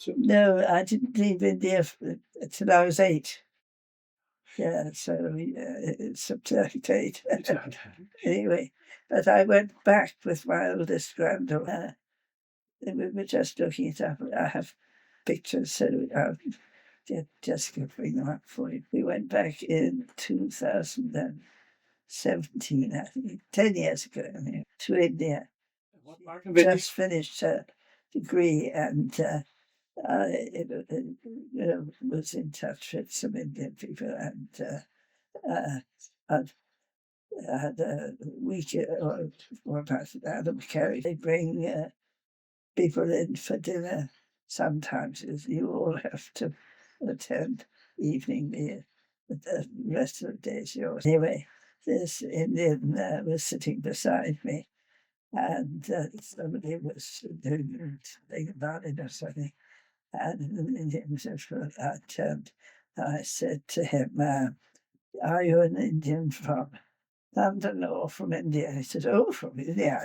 No, I didn't leave India until I was 8. Yeah, so it's up to 8. Anyway, but I went back with my oldest granddaughter. We were just looking it up. I have pictures, so I'll get Jessica to bring them up for you. We went back in 2017, I think, 10 years ago, to India. What part of India? Just finished her degree and was in touch with some Indian people, and I've had a week or what I Adam carry. They bring people in for dinner. Sometimes you all have to attend evening meal, but the rest of the day is yours. Anyway, this Indian was sitting beside me, and somebody was doing something about it or something. And in Indian I turned and I said to him, "Are you an Indian from London or from India?" He said, "Oh, from India.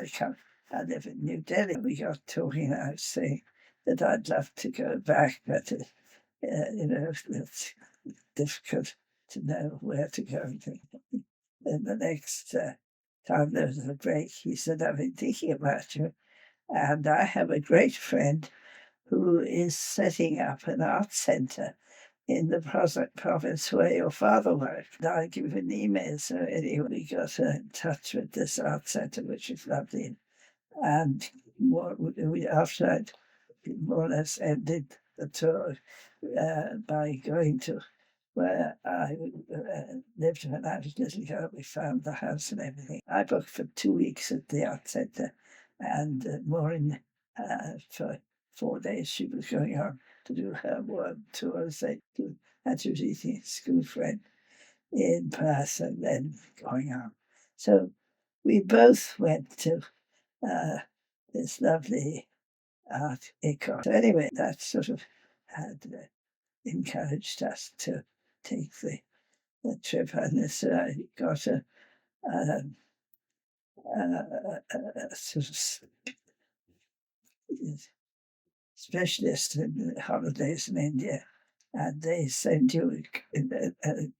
I live in New Delhi." We got talking, and I was saying that I'd love to go back, but it's difficult to know where to go. Then the next time there was a break, he said, "I've been thinking about you, and I have a great friend who is setting up an art centre in the province where your father worked." I give an email, so anyway, we got in touch with this art centre, which is lovely. And after I'd more or less ended the tour by going to where I lived when I was little girl, we found the house and everything. I booked for 2 weeks at the art centre, and Maureen, for 4 days, she was going on to do her world tours. And she was eating a school friend in Perth and then going on. So we both went to this lovely art econ. So anyway, that sort of had encouraged us to take the trip, and so I got a sort of specialist in holidays in India, and they send you a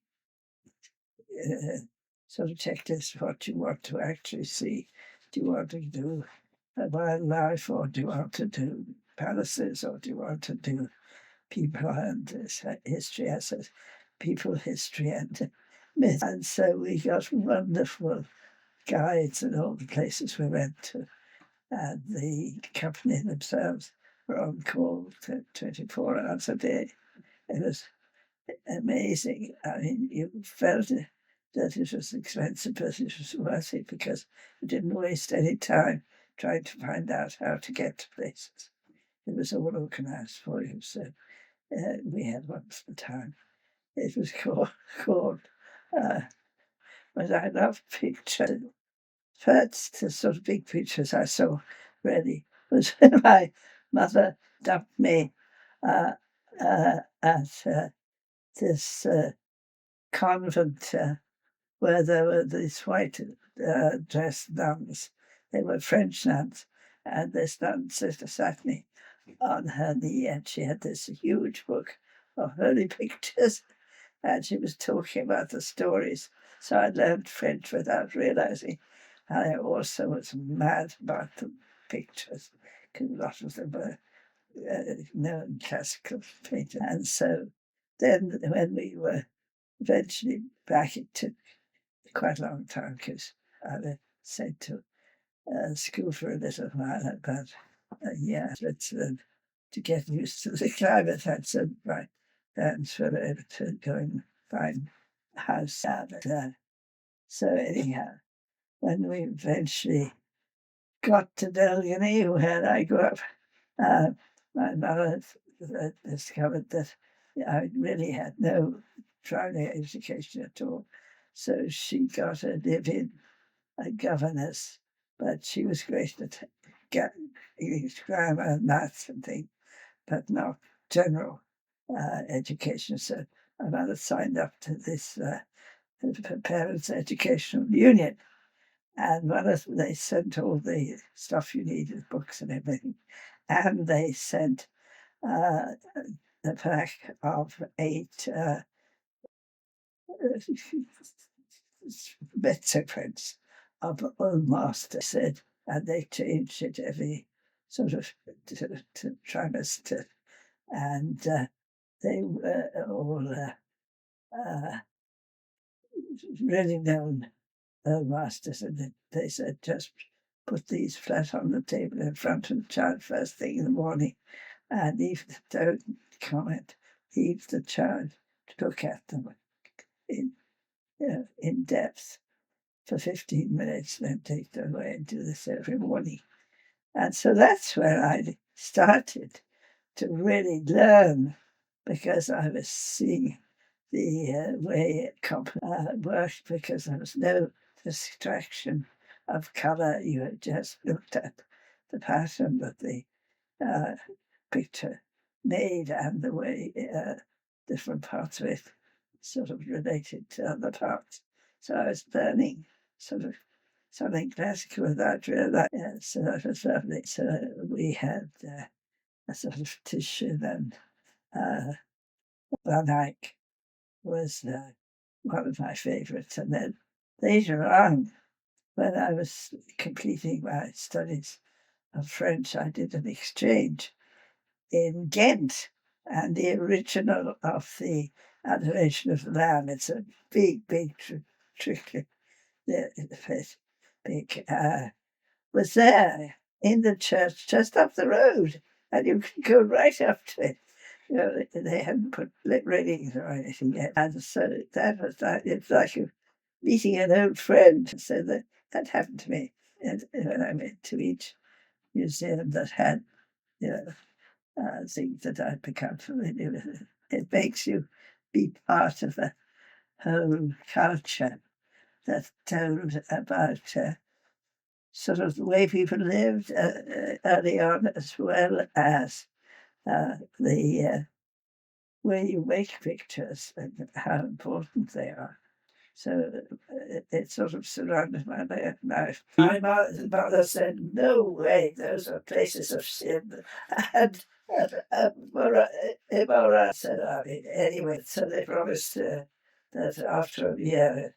sort of checklist what you want to actually see. Do you want to do wildlife, or do you want to do palaces, or do you want to do people and history? I said, people, history, and myth. And so we got wonderful guides in all the places we went to. And the company themselves were on call 24 hours a day. It was amazing. I mean, you felt that it was expensive, but it was worth it because we didn't waste any time trying to find out how to get to places. It was all organised for you, so we had wonderful time. It was called but I love pictures. First, the sort of big pictures I saw really was when my mother dumped me at this convent where there were these white dressed nuns. They were French nuns, and this nun sat me on her knee, and she had this huge book of holy pictures, and she was talking about the stories. So I learned French without realizing. And I also was mad about the pictures, because a lot of them were known classical painters. And so then when we were eventually back, it took quite a long time because I was sent to school for a little while, about a year, Switzerland, to get used to the climate. And so my parents were able to go and find a house. So anyhow, when we eventually got to Delgany, where I grew up, my mother discovered that I really had no travelling education at all. So she got a live-in governess, but she was great at English grammar and maths and things, but not general education. So my mother signed up to this Parents' Educational Union. And they sent all the stuff you needed, books and everything. And they sent a pack of 8 better prints of old master said, and they changed it every sort of trimester, and they were all really known old masters, and they said just put these flat on the table in front of the child first thing in the morning, and don't comment, leave the child to look at them in depth for 15 minutes, then take them away and do this every morning. And so that's where I started to really learn, because I was seeing the way it worked, because there was no distraction of colour. You had just looked at the pattern that the picture made and the way different parts of it sort of related to other parts. So I was learning sort of something classical without realizing. Yeah, so that was lovely. So we had a sort of tissue then. Van Eyck was one of my favourites. And then later on, when I was completing my studies of French, I did an exchange in Ghent, and the original of the Adoration of the Lamb. It's a big trick. Big was there in the church just up the road, and you could go right up to it. You know, they hadn't put lit railings or anything yet, and so that was like, it's like meeting an old friend. So that happened to me, and when I went to each museum that had, you know, things that I'd become familiar with. It makes you be part of a whole culture that told about sort of the way people lived early on, as well as the way you make pictures and how important they are. So it sort of surrounded my life. My mother said, "No way, those are places of sin." And Mora said, I mean, anyway, so they promised that after a year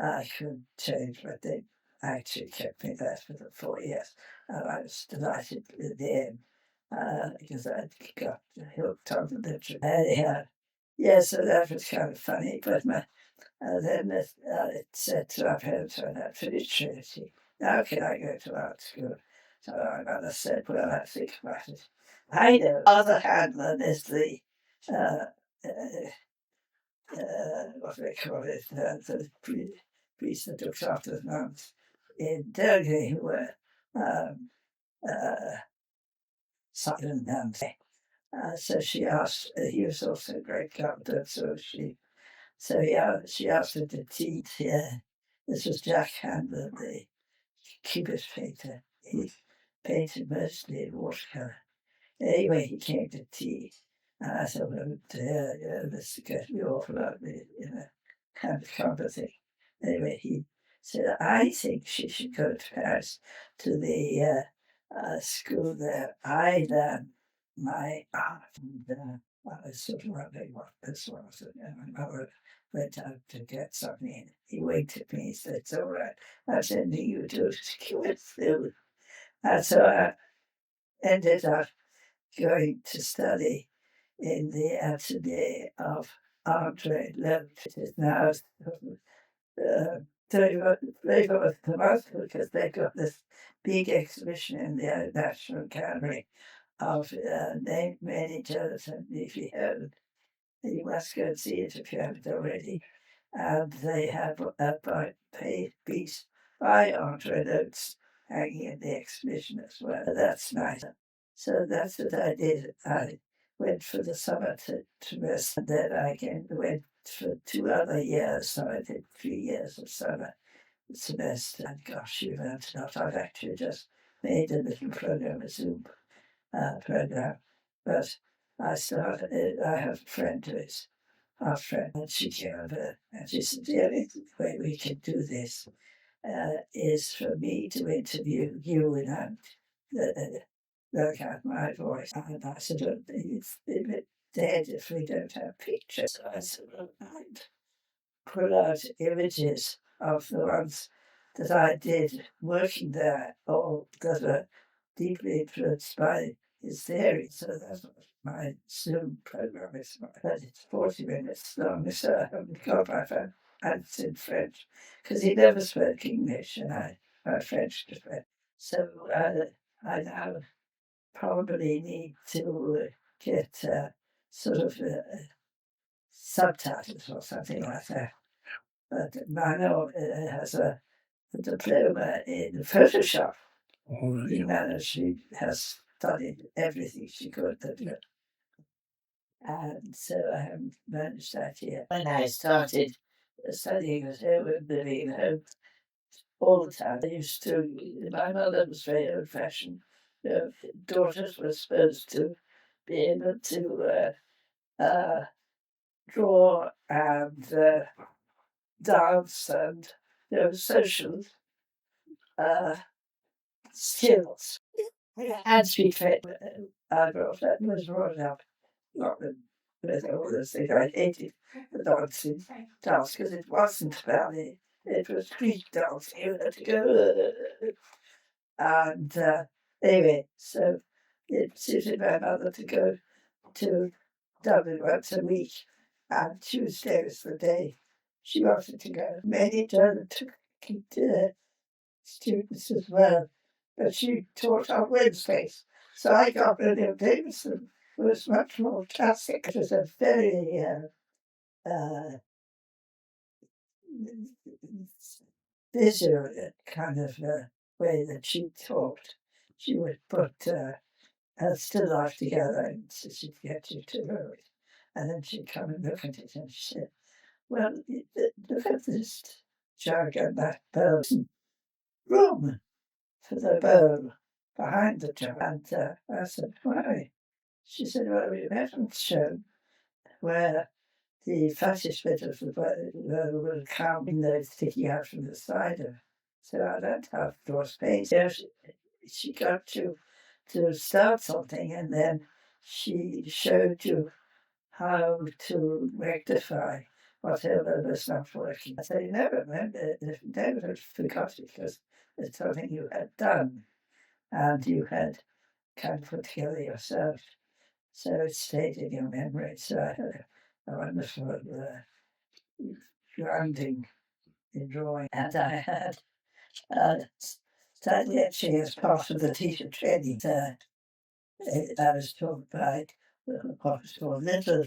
I could change, but they actually kept me there for the 4 years. And I was delighted with the end because I got hooked on the literature. Anyhow, yeah, so that was kind of funny, but then it said to our parents when I finished Trinity, now can I go to art school? So my mother said, well, I think about it. I know other Hanlon is the, what do they call it, the priest that looks after the nuns in Derby, who were silent nuns. So she asked, he was also a great carpenter, so she asked him to teach. This was Jack Handler, the cubist painter. He painted mostly in watercolour. Anyway, he came to tea. And I thought, well, this gets me awful out of me, kind of thing. Anyway, he said, I think she should go to Paris to the school there. I learned my art. And I was sort of wondering what this was. And my mother went out to get something. He winked at me and said, it's all right. I said, you do it through. And so I ended up going to study in the atelier of Andre Lem, which is now flavor of Tabasco, because they've got this big exhibition in the National Gallery of named managers and if you must go and see it if you haven't already. And they have a piece by Andre Notes hanging in the exhibition as well. That's nice. So that's what I did. I went for the summer to rest, and then I again went for 2 other years. So I did 3 years of summer semester. And gosh, you learned a lot. I've actually just made a little program, a Zoom program. But I have a friend who is our friend, and she came over and she said, the only way we can do this is for me to interview you and look at my voice. And I said, "Look, it's a bit dead if we don't have pictures." So I said, "Well, I'd pull out images of the ones that I did working there or that were deeply influenced by his theory." So that's what my Zoom program is. But it's 40 minutes long, so I haven't got my phone. And it's in French because he never spoke English and I French to French. So I now probably need to get sort of subtitles or something like that. But Mano has a diploma in Photoshop. He managed, she has studied everything she could. And so I haven't managed that yet. When I started studying at home and living at home all the time, I used to, my mother was very old fashioned. You know, daughters were supposed to be able to draw and dance and social skills. And speak French. I was brought up not with all those things. I hated the dancing dance because it wasn't ballet. It was street dancing. You had to go. And anyway, so it suited my mother to go to Dublin once a week. And Tuesday was the day she wanted to go. Many German took students as well, but she taught on Wednesdays. So I got William Davidson, who was much more classic. It was a very uh, visual kind of way that she taught. She would put her still life together and so she'd get you to know it. And then she'd come and look at it and she said, "Well, look at this jug and that bowl. Room for the bowl behind the jug." And I said, "Why?" She said, "Well, we haven't shown where the fattest bit of the bowl will come in those sticking out from the cider." So I don't have draw space. So she got you to start something and then she showed you how to rectify whatever was not working. So you never forgot it because it's something you had done and you had kind of put together yourself. So it stayed in your memory. So I had a wonderful grounding in drawing. And I had studied etching as part of the teacher training. I was taught by what was called Little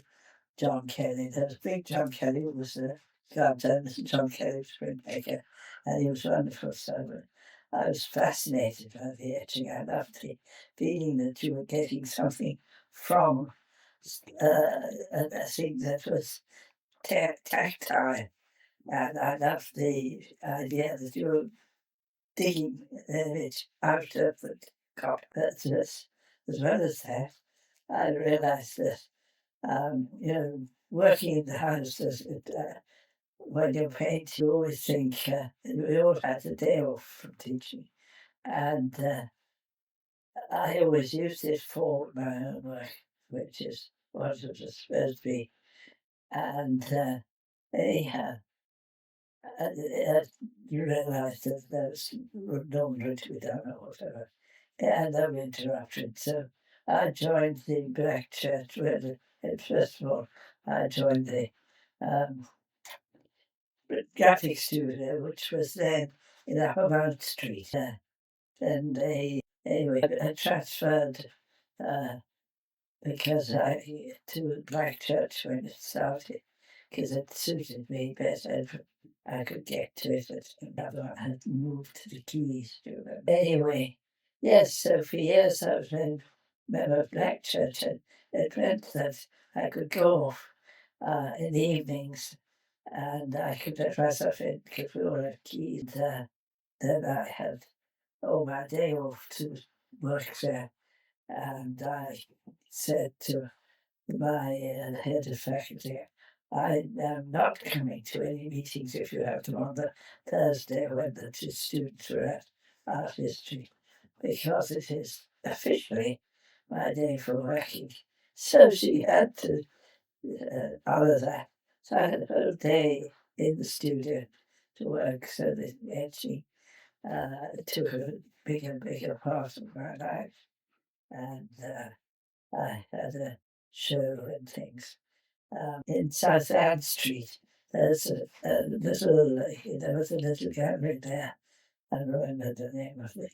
John Kelly. There was Big John Kelly, who was the godson, John Kelly was printmaker, and he was wonderful. So I was fascinated by the etching. I loved the feeling that you were getting something from a thing that was tactile. And I loved the idea that you were digging it out of the copper. As well as that, I realized that working in the house, when you paint, you always think, we all had a day off from teaching. And I always used it for my own work, which is what it was supposed to be. And anyhow, you realize that there's no one to be done or whatever. And I'm interrupted. So I joined the Black Church where first of all, I joined the graphic studio, which was then in a Hobart Street. And anyway, I transferred because to Black Church when it started, because it suited me better. I could get to it, and another one had moved to the Keys. Anyway, yes, so for years I was a member of Black Church, and it meant that I could go off in the evenings and I could let myself in because we all had keys. Then I had all my day off to work there, and I said to my head of faculty, "I am not coming to any meetings if you have them on the Thursday when the two students are at art history, because it is officially my day for working. So she had to honour that. So I had a whole day in the studio to work, so that actually took a bigger part of my life. And I had a show and things. In South Ann Street, there's a little, there was a little gallery there. I don't remember the name of the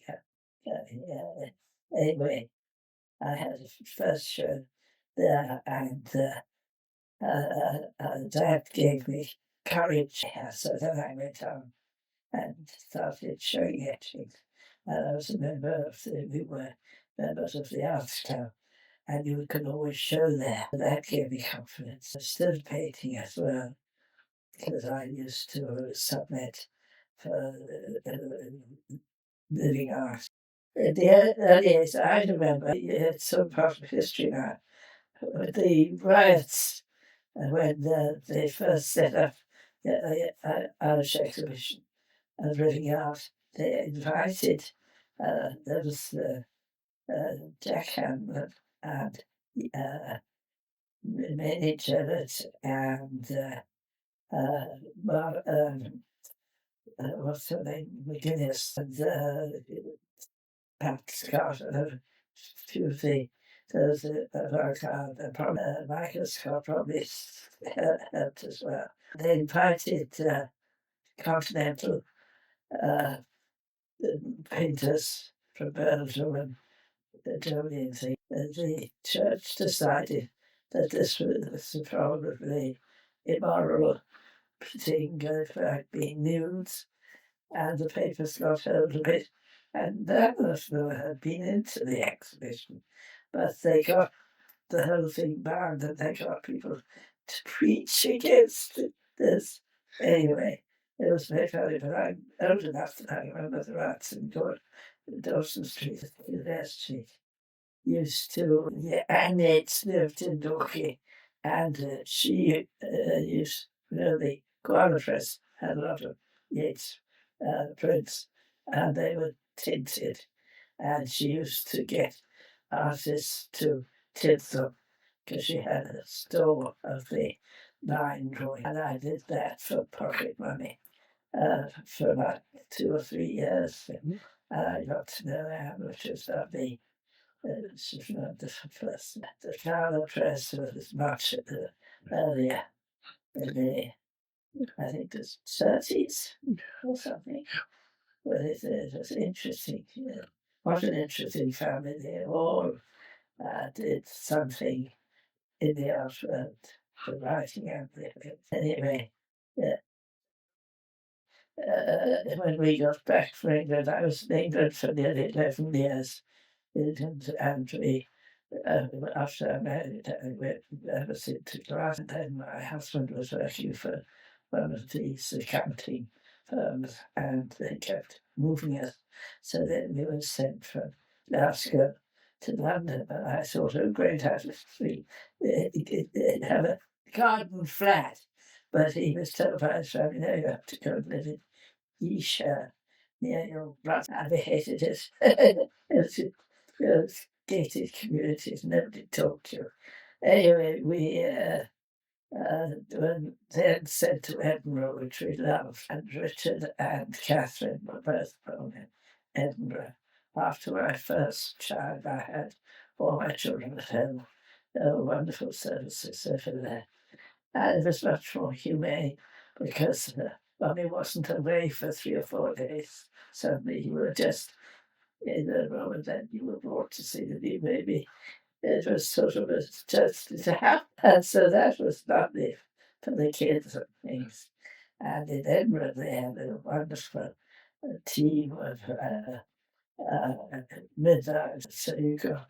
gallery. Anyway, I had a first show there, and that gave me courage. So then I went on and started showing etchings. And I was a member of we were members of the Arts Club, and you could always show there. That gave me confidence. I still painting as well, because I used to submit for living art. At the earliest I remember, it's some part of history now, the riots when they first set up the Irish exhibition of living art. They invited, there was Jack Hanlon and Minnie Jarrett and what's her name, McGuinness, and Pat Scott, a few of the those Michael Scott probably helped as well. They invited continental painters from Belgium and Germany and things. The church decided that this was probably immoral thing, like being nudes, and the papers got hold of it, and none of them had been into the exhibition, but they got the whole thing banned, and they got people to preach against this. Anyway, it was very funny, but I'm old enough that I remember the rats in Dawson Street, West Street, used to, Annette lived in Dorky, and she used, the Guava Press had a lot of Yeats prints, and they were tinted, and she used to get artists to tint them, because she had a store of the line drawing, and I did that for pocket money for about 2 or 3 years. And I got to know amateurs of the first. The Guava Press was much earlier in the, I think the 30s or something. But it was interesting. What an interesting family. They all did something in the art world, the writing and the anyway. When we got back from England, I was in England for nearly 11 years. And we, after I married, I was into class, and then my husband was working for one of these accounting firms, and they kept moving us. So then we were sent from Glasgow to London, and I thought, oh, great, I have a garden flat. But he was told by his family, no, you have to go and live in Yesha, near your brother. I hated it. It was those gated communities, nobody talked to. Anyway, we were then sent to Edinburgh, which we loved, and Richard and Catherine were both born in Edinburgh. After my first child, I had all my children at home. There were wonderful services over there. And it was much more humane because Mummy wasn't away for 3 or 4 days. Suddenly you were just in a room, and then you were brought to see the new baby. It was sort of just to happen. And so that was lovely for the kids and things. And in Edinburgh, they had a wonderful team of midwives. So you got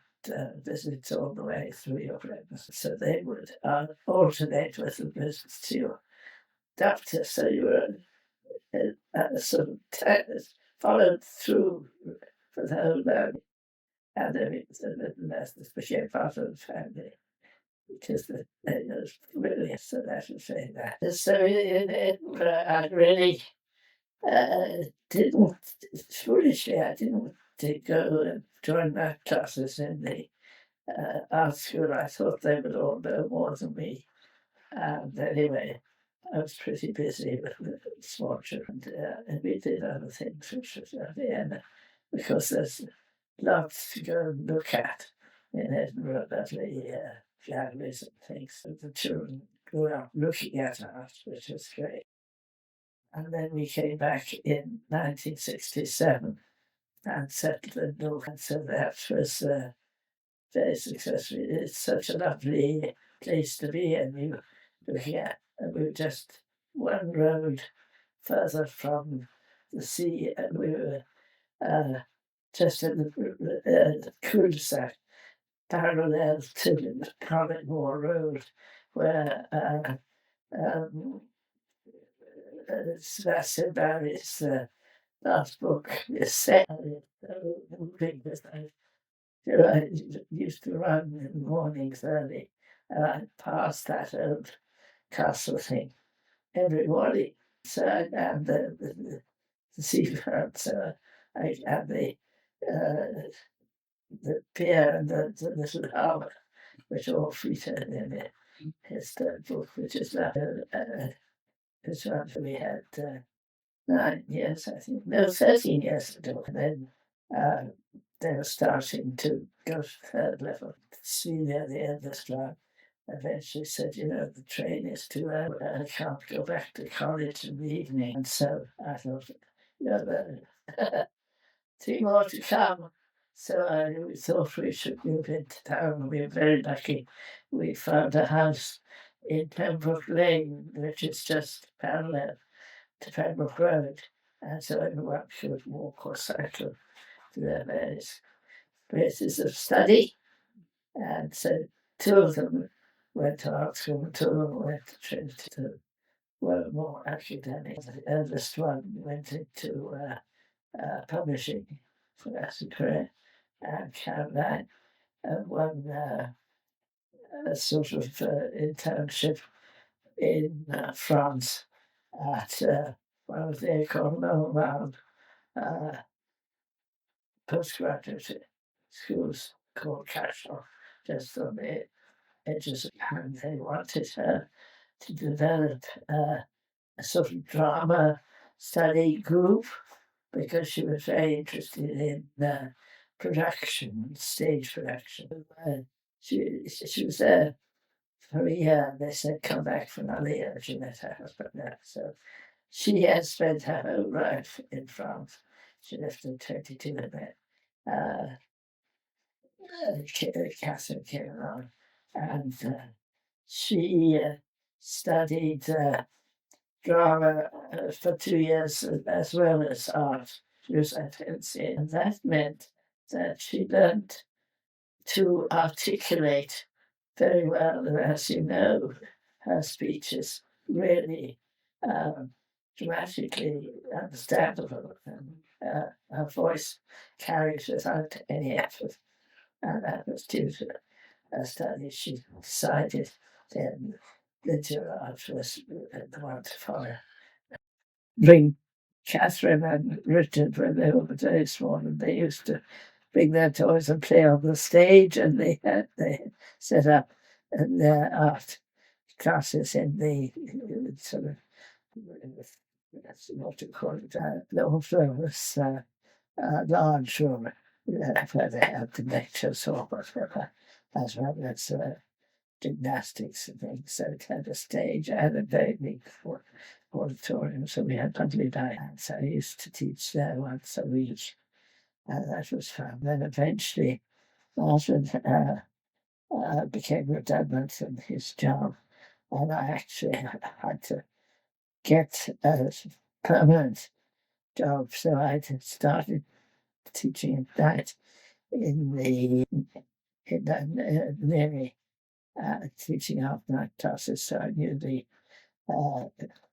visits all the way through your pregnancy. So they would alternate with the visits to your doctor. So you were sort of followed through for the whole day. And the nurses became part of the family. Because it was really, so that was saying that. So in Edinburgh, I really didn't, foolishly, I didn't to go and join my classes in the art school. I thought they would all know more than me. And anyway, I was pretty busy with the small children, and we did other things, which was at the end, because there's lots to go and look at in Edinburgh, lovely galleries and things. So the children grew up looking at art, which was great. And then we came back in 1967 and settled in North. And so that was very successful. It's such a lovely place to be, and you look at, and we were just one road further from the sea, and we were just in the cul-de-sac parallel to the Connemara Road, where Sebastian Barry's last book is set. Moving with I used to run in the mornings early, and I passed that old castle thing every morning. So and the seafront, so I had the pier and the little harbour, which all featured in his third book, which is this one we had 9 years, I think, no, 13 years ago. And then they were starting to go to third level. See near the end of this run, eventually said, you know, the train is too early. I can't go back to college in the evening. And so I thought, you know, 3 more to come. So I thought we should move into town. We were very lucky. We found a house in Pembroke Lane, which is just parallel to Pembroke Road. And so everyone could walk or cycle to their various places of study. And so 2 of them went to art school, 2 of them went to Trinity, were more academic. The eldest one went into publishing, so that's a career. And Caroline won a sort of internship in France at one of the Connemara postgraduate schools called Cashel, just on the edges of town. They wanted her to develop a sort of drama study group because she was very interested in production, stage production. She was there for a year. They said, come back for another year. She met her husband there. So she has spent her whole life in France. She left in 22 and met Catherine came along, and she studied drama for 2 years as well as art. She was at NC, and that meant that she learned to articulate very well. And as you know, her speech is really dramatically understandable, and her voice carries without any effort. And that was due to a study. She decided then literary art was the one to follow. Bring Catherine and Richard when they were very small, and they used to bring their toys and play on the stage, and they set up their art classes in the sort of what to call it, the also was large room where they had the lectures or whatever, as well as gymnastics and things. So it had a stage and a very big auditorium. So we had lovely nights. I used to teach there once a week. That was fun. Then eventually, Martin became redundant from his job, and I actually had to get a permanent job. So I started teaching that in the nearly teaching art night classes. So I knew the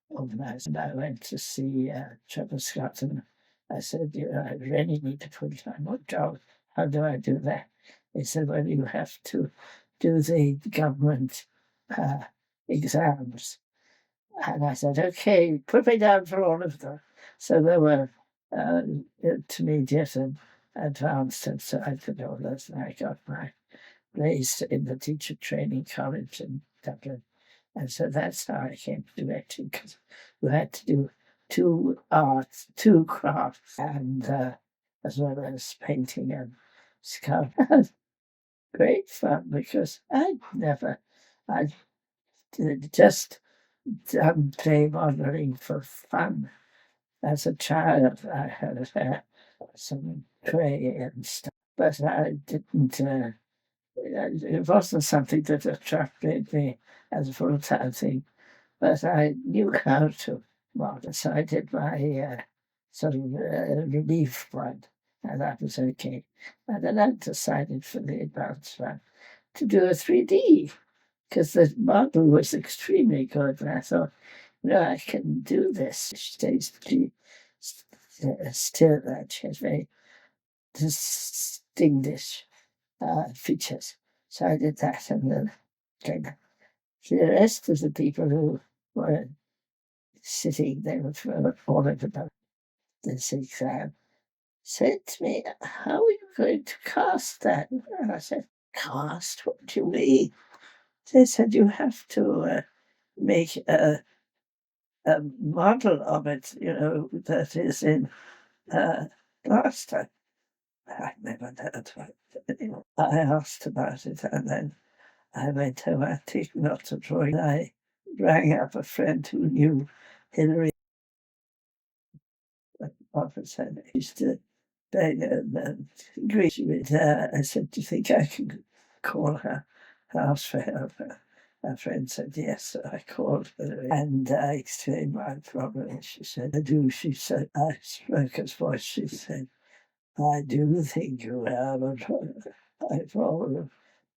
organizer. And I went to see Trevor Scott, and I said, I really need to put time on job. How do I do that? He said, well, you have to do the government exams. And I said, okay, put me down for all of them. So there were intermediate and advanced and so I could all this, and I got my place in the teacher training college in Dublin. And so that's how I came to directing, because we had to do two arts, two crafts, and as well as painting and sculpting. Great fun, because I did just done play modeling for fun. As a child, I had some clay and stuff, but I didn't. It wasn't something that attracted me as a full-time thing, but I knew how to model, so I did my sort of relief one, and that was okay. And then I decided for the advanced one to do a 3D, because the model was extremely good, and I thought, I can do this. She stays pretty still, and she has very distinguished features. So I did that, and then kind of the rest of the people who were sitting there were falling about this exam said to me, "How are you going to cast that?" And I said, "Cast? What do you mean?" They said, "You have to make a model of it, that is in plaster." I never heard of it. I asked about it, and then I went home. I take lots of drawing. I rang up a friend who knew Hillary officer. I used to beg and greet with her. I said, "Do you think I can call her, ask for help?" Her friend said yes, so I called her and I explained my problem. She said, "I do." She said, I spoke as voice. She said, "I do think you have a problem.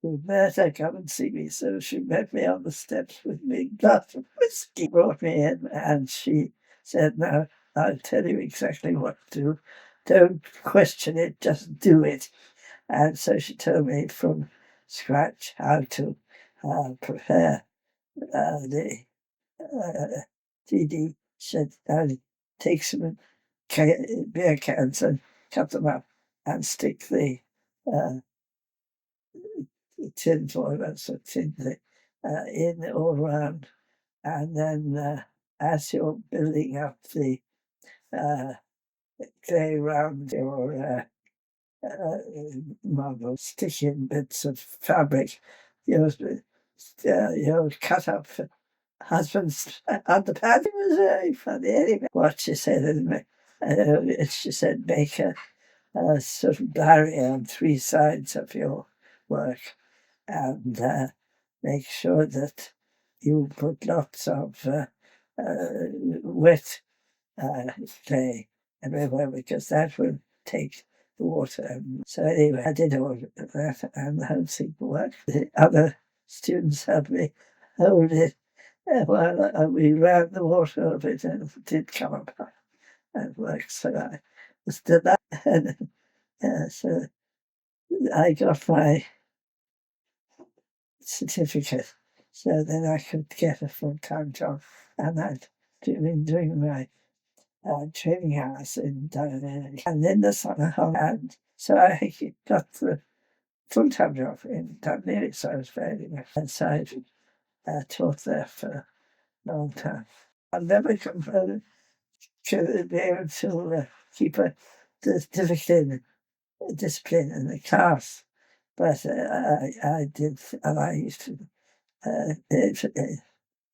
You better come and see me." So she met me on the steps with a big glass of whiskey, brought me in, and she said, "Now, I'll tell you exactly what to do. Don't question it, just do it." And so she told me from scratch how to prepare the 3D. She said, "Take some beer cans and cut them up and stick the tin foil, that's a tin thing, in all round. And then as you're building up the clay round your marble, stick in bits of fabric. You'll cut up husband's underpants." It was very funny. Anyway, what she said, she said, "Make a sort of barrier on three sides of your work, and make sure that you put lots of wet clay everywhere, because that will take the water." So anyway, I did all of that, and the whole thing worked. The other students helped me hold it while we ran the water of it, and it did come up and worked. So I was delighted. So I got my certificate, so then I could get a full-time job, and I'd been doing my training hours in Dundee. And in the summer, and so I got the full-time job in Dundee, so I was very nice. And so I taught there for a long time. I'll never to be able to keep a discipline in the class, but I did, and I used to.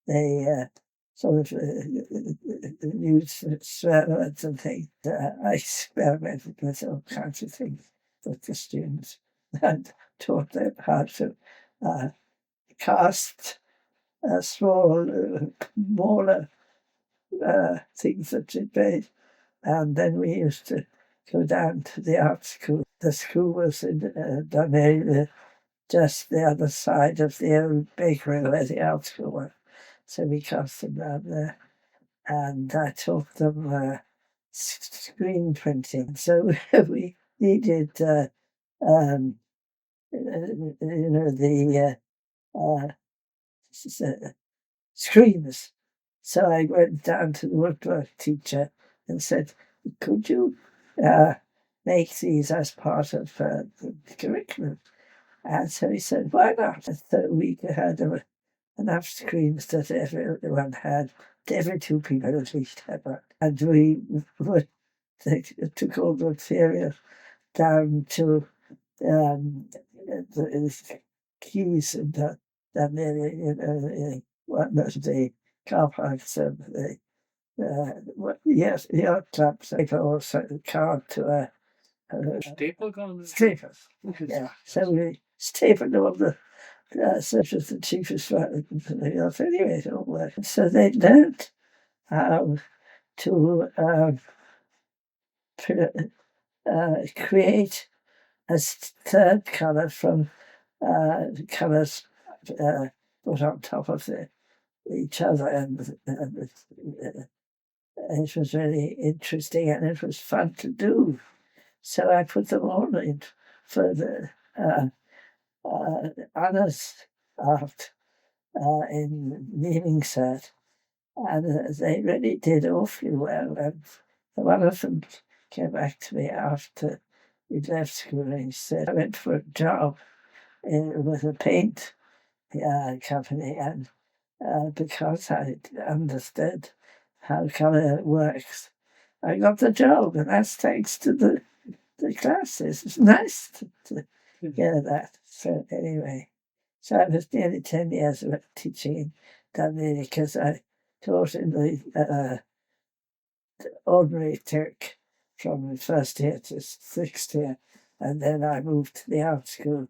They sort of use swear words and things. I experimented with all kinds of things with the students and taught them how to cast small, smaller things that they made. And then we used to go down to the art school. The school was in Dunedin, just the other side of the old bakery where the art school was. So we cast them down there, and I taught them screen printing. So we needed, um, the screens. So I went down to the woodwork teacher and said, "Could you make these as part of the curriculum. And so he said, why not? So we had enough screens that everyone had, every 2 people at least had one. And we took all the material down to the queues in that area, one of the car parks of the yes, the yacht clubs. They also card to a staple gun. Staples. Yeah. So we stapled all the such as the cheapest one for the yacht anyway. It all worked. So they learned how to create a third colour from colours put on top of each other, and it was really interesting and it was fun to do. So I put them all in for the honours art in Leaving Cert, and they really did awfully well. And one of them came back to me after we left school and he said, I went for a job with a paint company, and because I understood how colour works, I got the job, and that's thanks to the classes. It's nice to get that. So anyway, so I was nearly 10 years of teaching in Dunleary because I taught in the ordinary Turk from the first year to 6th year, and then I moved to the art school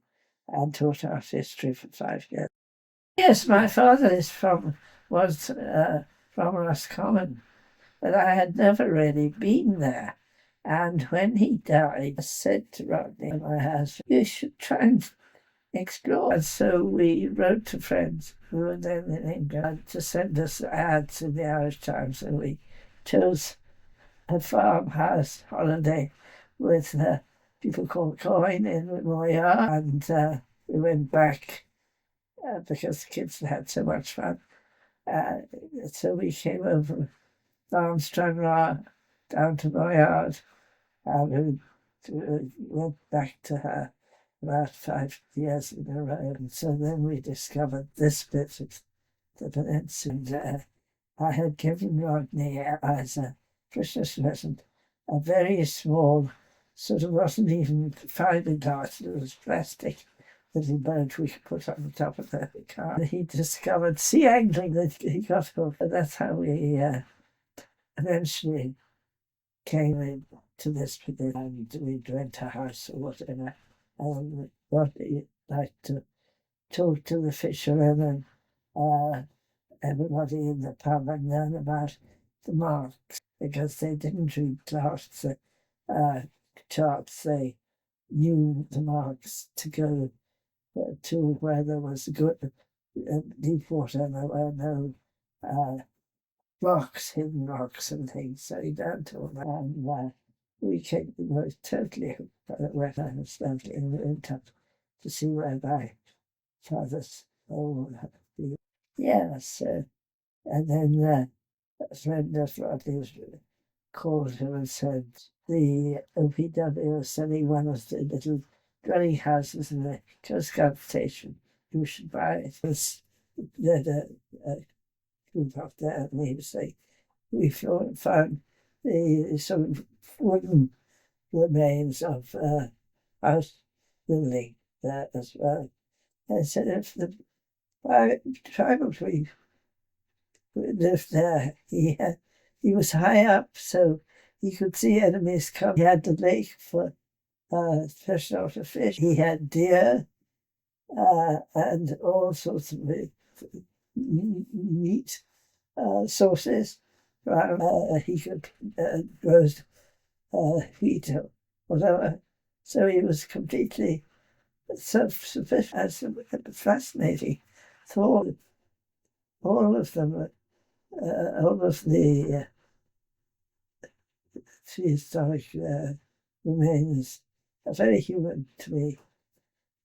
and taught art history for 5 years. Yes, my father was from Roscommon, but I had never really been there. And when he died, I said to Rodney, my husband, you should try and explore. And so we wrote to friends who were then in England to send us ads in the Irish Times, and we chose a farmhouse holiday with people called Coin in Moya, and we went back because the kids had so much fun. So we came over Armstrong down to my yard, and we went back to her about 5 years in a row. And so then we discovered this bit of the peninsula. I had given Rodney as a Christmas present a very small, sort of wasn't even fiberglass, it was plastic little boat we could put on the top of the car. He discovered sea angling that he got hooked. That's how we eventually came in to this particular, and we'd rent a house or whatever. And Rodney liked to talk to the fishermen and everybody in the pub and learn about the marks, because they didn't read charts. They knew the marks to go to where there was good deep water and there were no rocks, hidden rocks and things. So he learned all that. And we were totally wet and slept in the winter to see where my father's home had been. Yes, and then a friend of Rodney's called him and said, the OPW is selling one of the little dwelling houses in the Coast Guard station. You should buy it. There's a group up there, and he was saying, we found the sort of wooden remains of house building there as well. And said if the tribal tree lived there, he was high up, so he could see enemies come. He had the lake for fresh water fish. He had deer and all sorts of meat sources. He could roast wheat or whatever. So he was completely self-sufficient. Fascinating thought. All of them, all of the prehistoric remains are very human to me.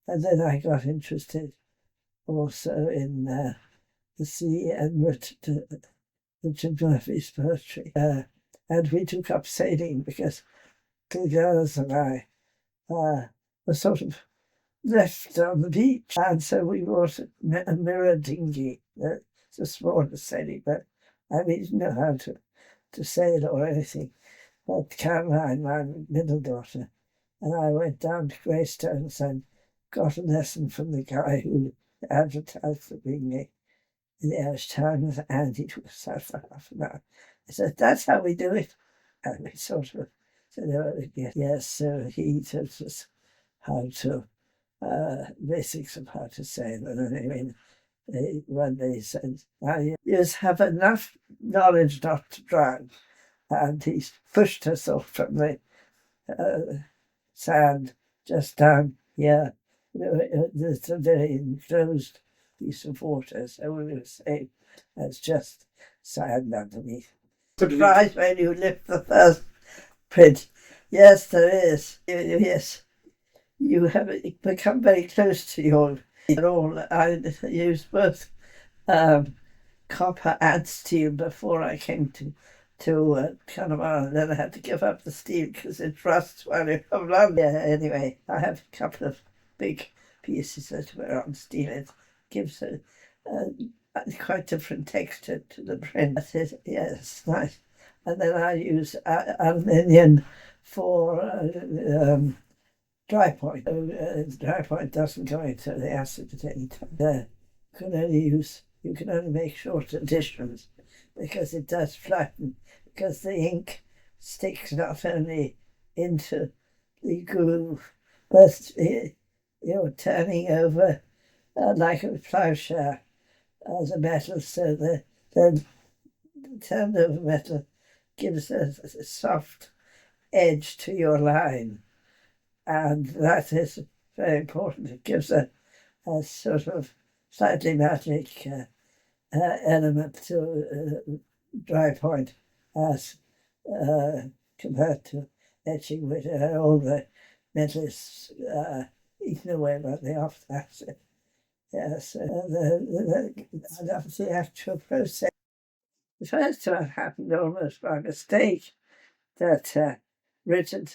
And then I got interested also in the sea and Richard Murphy's poetry. And we took up sailing because the girls and I were sort of left on the beach, and so we bought a mirror dinghy. It's a smaller sailing, but we didn't know how to sail or anything. But Caroline, my middle daughter, and I went down to Greystones and got a lesson from the guy who advertised the dinghy in the Irish Times, and it was out for half an hour. I said, "That's how we do it." And we sort of said, "Oh, yes." So he taught us how to, basics of how to sail. And I mean, one day he said, "You just have enough knowledge not to drown." And he pushed us off from the sand just down here. There's a very enclosed piece of water, so we were safe as just sand underneath. Surprise when you lift the first print. Yes, there is. Yes, you have become very close to your all. I used both copper and steel before I came to Connemara, and then I had to give up the steel because it rusts when you come along. Yeah, anyway, I have a couple of big pieces that were on steel. It gives a quite different texture to the print. Yes, nice. And then I use aluminium for dry point. Dry point doesn't go into the acid at any time. You can only make short additions because it does flatten, because the ink sticks not only into the groove, but you're turning over like a ploughshare the metal, so the turned over metal gives a soft edge to your line, and that is very important. It gives a sort of slightly magic element to dry point as compared to etching, which all the metal is eaten away by the off acid. Yes, the actual process. The first one happened almost by mistake, that Richard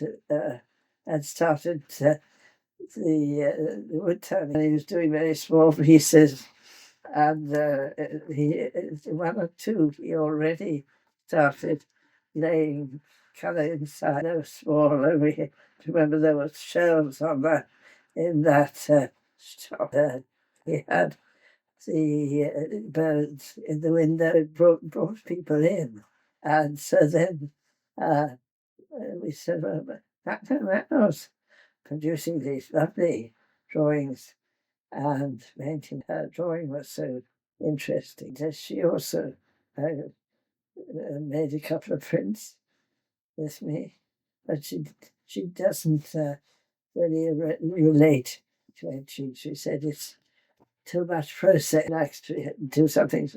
had started the wood turning, and he was doing very small pieces, and one or two he already started laying colour inside. They were small, only remember there were shelves on that in that shop. He had the birds in the window brought people in, and so then we said, "Well, that was producing these lovely drawings and painting." Her drawing was so interesting that she also made a couple of prints with me, but she doesn't really relate to it. She said it's too much process. Likes to do something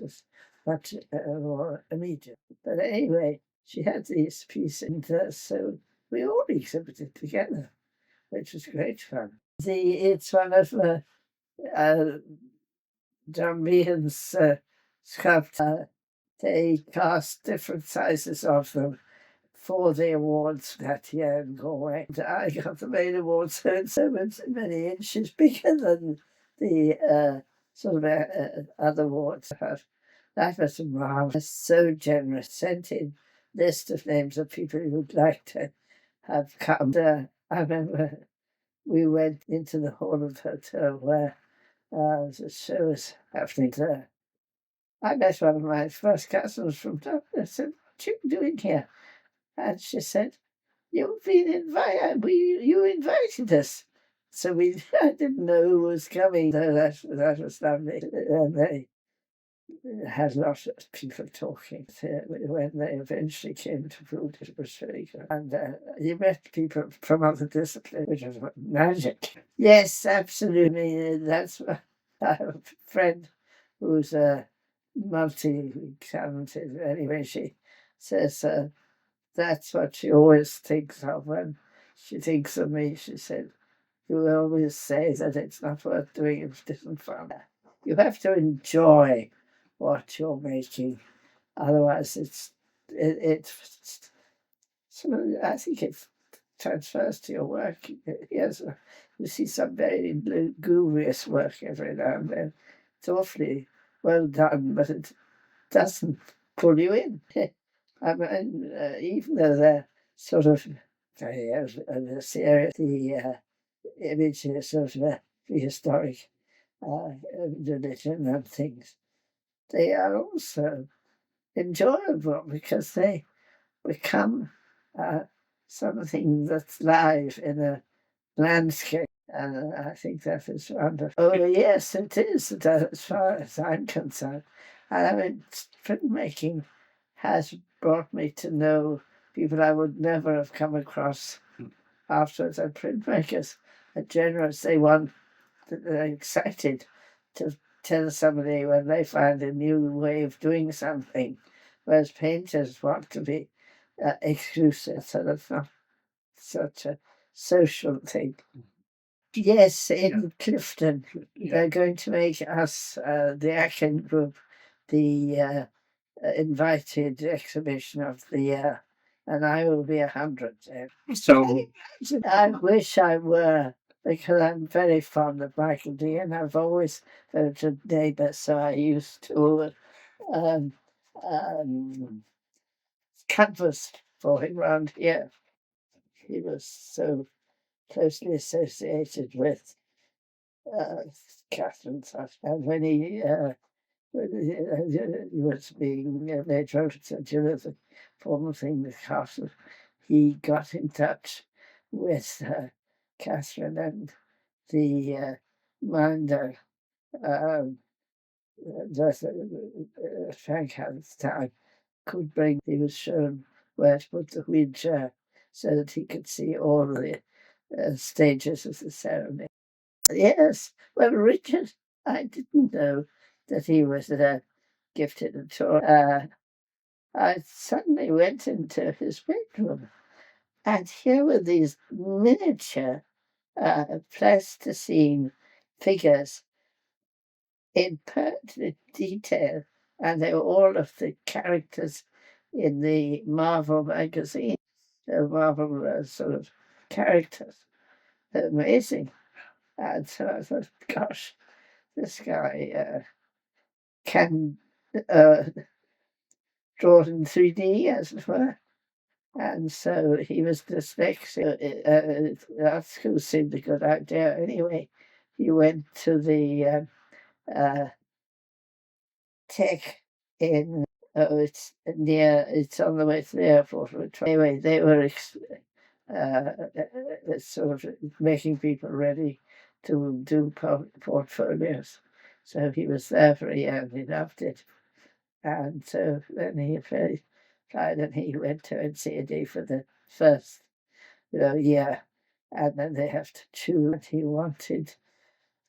much more immediate. But anyway, she had these pieces, and so we all exhibited together, which was great fun. It's one of John Meehan's sculptures. They cast different sizes of them for the awards that year in Galway. And I got the main award, so many inches bigger than the sort of other awards. That was marvelous, so generous. Sent in list of names of people who'd like to have come. I remember we went into the hall of the hotel where the show was happening there. I met one of my first cousins from Dublin. I said, "What are you doing here?" And she said, "You've been invited. You invited us." So I didn't know who was coming. So that was lovely. And they had lots of people talking when they eventually came to food. It was very good. And you met people from other disciplines, which was magic. Yes, absolutely. That's what I have a friend who's multi-talented. Anyway, she says that's what she always thinks of when she thinks of me. She said, "You always say that it's not worth doing if it isn't fun." You have to enjoy what you're making, otherwise it's so I think it's transfers to your work. Yes, you see some very lugubrious work every now and then. It's awfully well done, but it doesn't pull you in. I mean, even though they're sort of very serious, the images of prehistoric religion and things, they are also enjoyable because they become something that's live in a landscape. And I think that is wonderful. Oh, yes, it is, as far as I'm concerned. And I mean, printmaking has brought me to know people I would never have come across afterwards. And printmakers are generous. They're excited to tell somebody when they find a new way of doing something, whereas painters want to be exclusive, so that's not such a social thing. Yes, in Clifton, they're going to make us, the Action Group, the invited exhibition of the year, and I will be 100. So I wish I were, because I'm very fond of Michael D, and I've always been a good neighbour, so I used to um, canvas for him round here. He was so closely associated with Catherine's husband. And when he was being made representative of the formal thing, the castle, he got in touch with Catherine, and the minder, Frank at the time, could bring, he was shown where to put the wheelchair so that he could see all the stages of the ceremony. Yes, well, Richard, I didn't know that he was gifted at all. I suddenly went into his bedroom, and here were these miniature plasticine figures in pertinent detail, and they were all of the characters in the Marvel magazine, the Marvel sort of characters. They're amazing. And so I thought, gosh, this guy can draw it in 3D, as it were. And so he was dyslexic. That school seemed a good idea. Anyway, he went to the tech in, it's on the way to the airport. Anyway, they were sort of making people ready to do portfolios. So he was there for a year and he loved it. And so then he applied and he went to NCAD for the first year. And then they have to choose. He wanted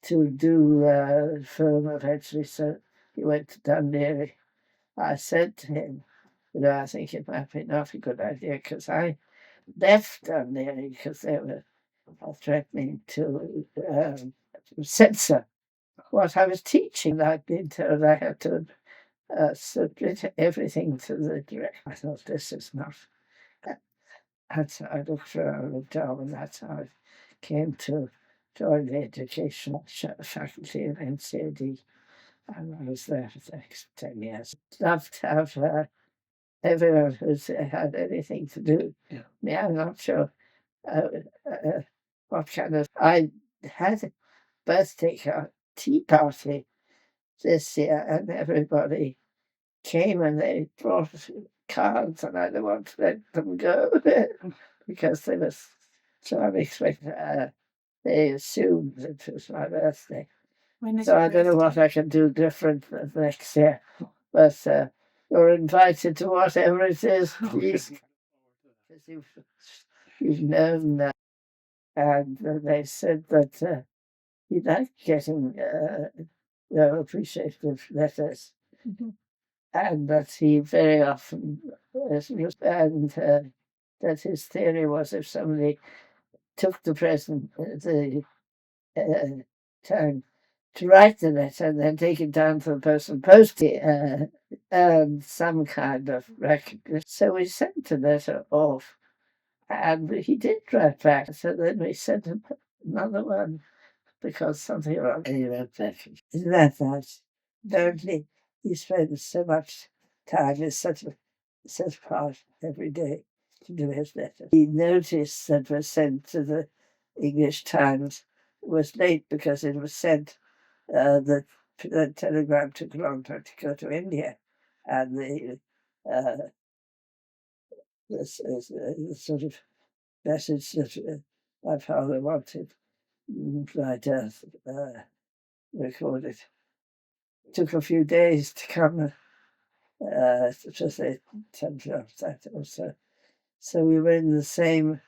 to do film eventually, so he went to Dundee. I said to him, I think it might be not a good idea because I left Dundee because they were threatening to censor what I was teaching. I'd been told I had to submit everything to the director. I thought, this is not. That's how I looked for a job, and that's how I came to join the educational faculty at NCAD. And I was there for the next 10 years. Love to have everyone who's had anything to do. Yeah, I'm not sure what kind of. I had a birthday tea party this year, and everybody came and they brought cards, and I didn't want to let them go because they were so unexpected. They assumed it was my birthday. So I don't know what I can do different next year, but you're invited to whatever it is, please. Because you've known that. And they said that he liked getting appreciative letters, and that he very often and that his theory was if somebody took the time to write the letter and then take it down to the person posting some kind of recognition. So we sent the letter off, And he did write back. So then we sent him another one because something or other. He wrote back. Isn't that nice? Apparently, he spends so much time in such part every day to do his letter. He noticed that was sent to the English Times was late because it was sent. The telegram took a long time to go to India, and uh, the sort of message that my father wanted by death recorded. It took a few days to come. Just a 10 that or so. So we were in the same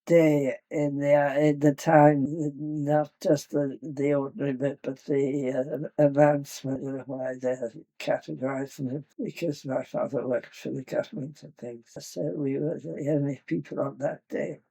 day in the time, not just the ordinary bit, but the announcement of why they're categorising it, because my father worked for the government and things. So we were the only people on that day.